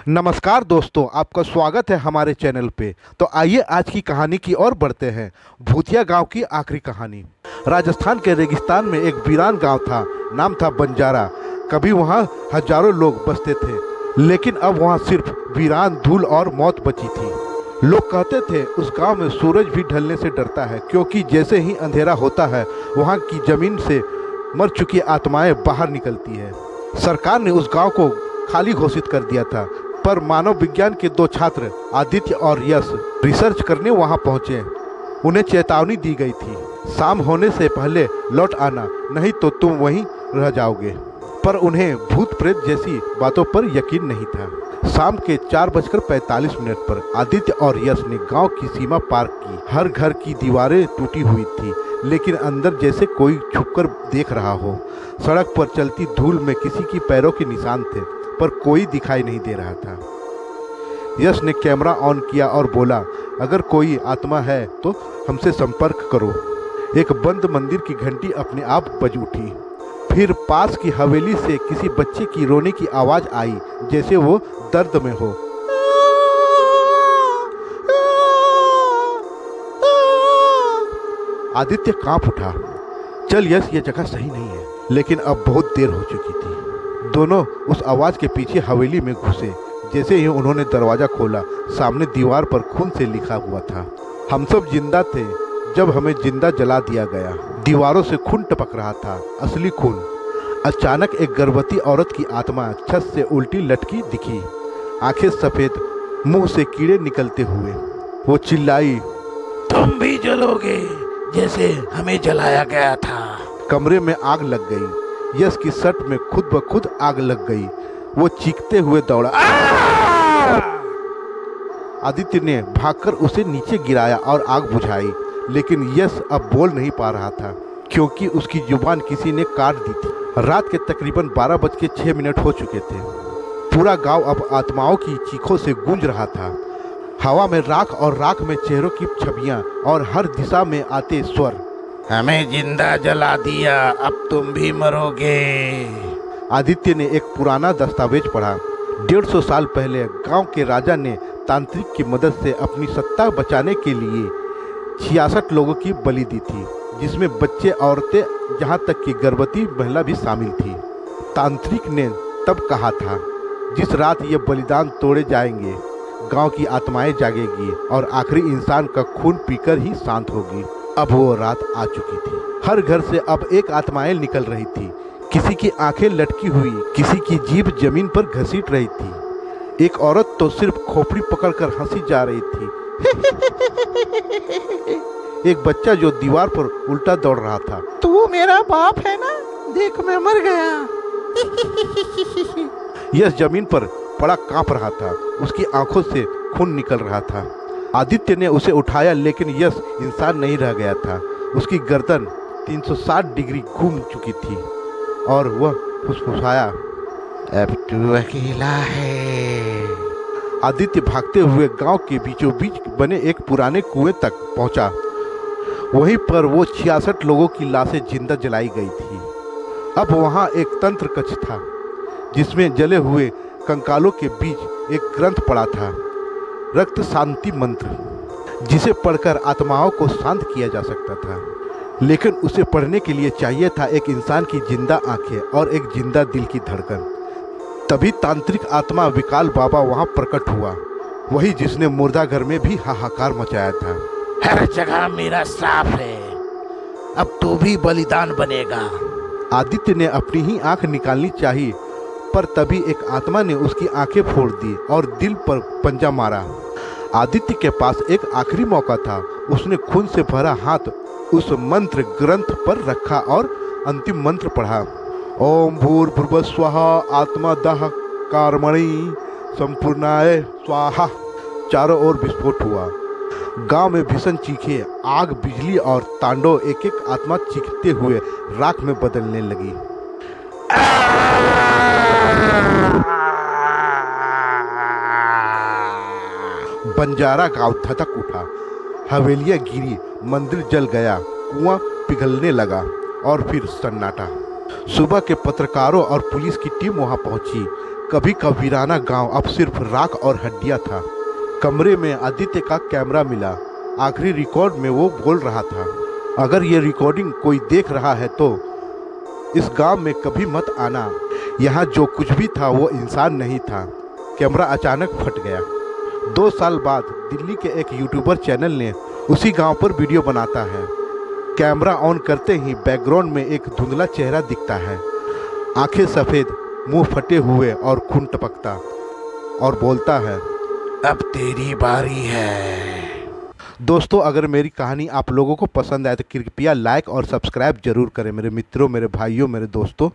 नमस्कार दोस्तों, आपका स्वागत है हमारे चैनल पे। तो आइए आज की कहानी की ओर बढ़ते हैं। भूतिया गांव की आखिरी कहानी। राजस्थान के रेगिस्तान में एक वीरान गांव था। नाम था बंजारा। कभी वहां हजारों लोग बसते थे, लेकिन अब वहां सिर्फ वीरान, धूल और मौत बची थी। लोग कहते थे उस गांव में सूरज भी ढलने से डरता है, क्योंकि जैसे ही अंधेरा होता है वहां की जमीन से मर चुकी आत्माएं बाहर निकलती है। सरकार ने उस गांव को खाली घोषित कर दिया था, पर मानव विज्ञान के दो छात्र आदित्य और यश रिसर्च करने वहां पहुंचे। उन्हें चेतावनी दी गई थी, शाम होने से पहले लौट आना, नहीं तो तुम वहीं रह जाओगे। पर उन्हें भूत प्रेत जैसी बातों पर यकीन नहीं था। शाम के 4:45 पर आदित्य और यश ने गांव की सीमा पार की। हर घर की दीवारें टूटी हुई थी, लेकिन अंदर जैसे कोई छुपकर देख रहा हो। सड़क पर चलती धूल में किसी की पैरों के निशान थे, पर कोई दिखाई नहीं दे रहा था। यश ने कैमरा ऑन किया और बोला, अगर कोई आत्मा है तो हमसे संपर्क करो। एक बंद मंदिर की घंटी अपने आप बज उठी। फिर पास की हवेली से किसी बच्चे की रोने की आवाज़ आई, जैसे वो दर्द में हो। आदित्य कांप उठा। चल यश, ये जगह सही नहीं है। लेकिन अब बहुत देर हो चुकी थी। दोनों उस आवाज़ के पीछे हवेली में घुसे। जैसे ही उन्होंने दरवाज़ा खोला, सामने दीवार पर खून से लिखा हुआ था, हम सब जिंदा थे जब हमें जिंदा जला दिया गया। दीवारों से खून टपक रहा था, असली खून। अचानक एक गर्भवती औरत की आत्मा छत से उल्टी लटकी दिखी, आंखें सफ़ेद, मुंह से कीड़े निकलते हुए। वो चिल्लाई, तुम भी जलोगे जैसे हमें जलाया गया था। कमरे में आग लग गई। यश की शर्ट में खुद ब खुद आग लग गई। वो चीखते हुए दौड़ा। आदित्य ने भागकर उसे नीचे गिराया और आग बुझाई, लेकिन यश अब बोल नहीं पा रहा था, क्योंकि उसकी जुबान किसी ने काट दी थी। रात के तकरीबन 12:06 हो चुके थे। पूरा गांव अब आत्माओं की चीखों से गूंज रहा था। हवा में राख और राख में चेहरों की छवियां और हर दिशा में आते स्वर। हमें जिंदा जला दिया, अब तुम भी मरोगे। आदित्य ने एक पुराना दस्तावेज पढ़ा। 150 साल पहले गांव के राजा ने तांत्रिक की मदद से अपनी सत्ता बचाने के लिए 66 लोगों की बलि दी थी, जिसमें बच्चे, औरतें, जहां तक कि गर्भवती महिला भी शामिल थी। तांत्रिक ने तब कहा था, जिस रात ये बलिदान तोड़े जाएंगे, गांव की आत्माएं जागेगी और आखिरी इंसान का खून पीकर ही शांत होगी। अब वो रात आ चुकी थी। हर घर से अब एक आत्माएं निकल रही थी। किसी की आंखें लटकी हुई, किसी की जीभ जमीन पर घसीट रही थी। एक औरत तो सिर्फ खोपड़ी पकड़कर हंसी जा रही थी। एक बच्चा जो दीवार पर उल्टा दौड़ रहा था। तू मेरा बाप है ना, देख मैं मर गया। यश जमीन पर पड़ा कांप रहा था। उसकी आंखों से खून निकल रहा था। आदित्य ने उसे उठाया, लेकिन यश इंसान नहीं रह गया था। उसकी गर्दन 360 डिग्री घूम चुकी थी और वह फुसफुसाया, अब तू अकेला है। आदित्य भागते हुए गांव के बीचों बीच बने एक पुराने कुएं तक पहुंचा। वहीं पर वो 66 लोगों की लाशें जिंदा जलाई गई थी। अब वहां एक तंत्र कक्ष था, जिसमें जले हुए कंकालों के बीच एक ग्रंथ पड़ा था, रक्त शांति मंत्र, जिसे पढ़कर आत्माओं को शांत किया जा सकता था। लेकिन उसे पढ़ने के लिए चाहिए था एक इंसान की जिंदा आंखें और एक जिंदा दिल की धड़कन। तभी तांत्रिक आत्मा विकाल बाबा वहां प्रकट हुआ, वही जिसने मुर्दा घर में भी हाहाकार मचाया था। हर जगह मेरा श्राप है, अब तू भी बलिदान बनेगा। आदित्य ने अपनी ही आंख निकालनी चाहिए, पर तभी एक आत्मा ने उसकी आंखें फोड़ दी और दिल पर पंजा मारा। आदित्य के पास एक आखिरी मौका था। उसने खून से भरा हाथ उस मंत्र ग्रंथ पर रखा और अंतिम मंत्र पढ़ा, ओम भूर्भुवः स्वः आत्मदः कर्मणि संपूर्णाय स्वाहा। चारों ओर विस्फोट हुआ। गांव में भीषण चीखें, आग, बिजली और तांडव। एक एक आत्मा चीखते हुए राख में बदलने लगी। बंजारा गांव धधक उठा। हवेलियां गिरी, मंदिर जल गया, कुआं पिघलने लगा और फिर सन्नाटा। सुबह के पत्रकारों और पुलिस की टीम वहां पहुंची। कभी का वीराना गांव अब सिर्फ राख और हड्डियां था। कमरे में आदित्य का कैमरा मिला। आखिरी रिकॉर्ड में वो बोल रहा था, अगर ये रिकॉर्डिंग कोई देख रहा है तो इस गांव में कभी मत आना। यहाँ जो कुछ भी था वो इंसान नहीं था। कैमरा अचानक फट गया। 2 साल बाद दिल्ली के एक यूट्यूबर चैनल ने उसी गांव पर वीडियो बनाता है। कैमरा ऑन करते ही बैकग्राउंड में एक धुंधला चेहरा दिखता है, आंखें सफ़ेद, मुंह फटे हुए और खून टपकता, और बोलता है, अब तेरी बारी है। दोस्तों अगर मेरी कहानी आप लोगों को पसंद आए तो कृपया लाइक और सब्सक्राइब जरूर करें मेरे मित्रों, मेरे भाइयों, मेरे दोस्तों।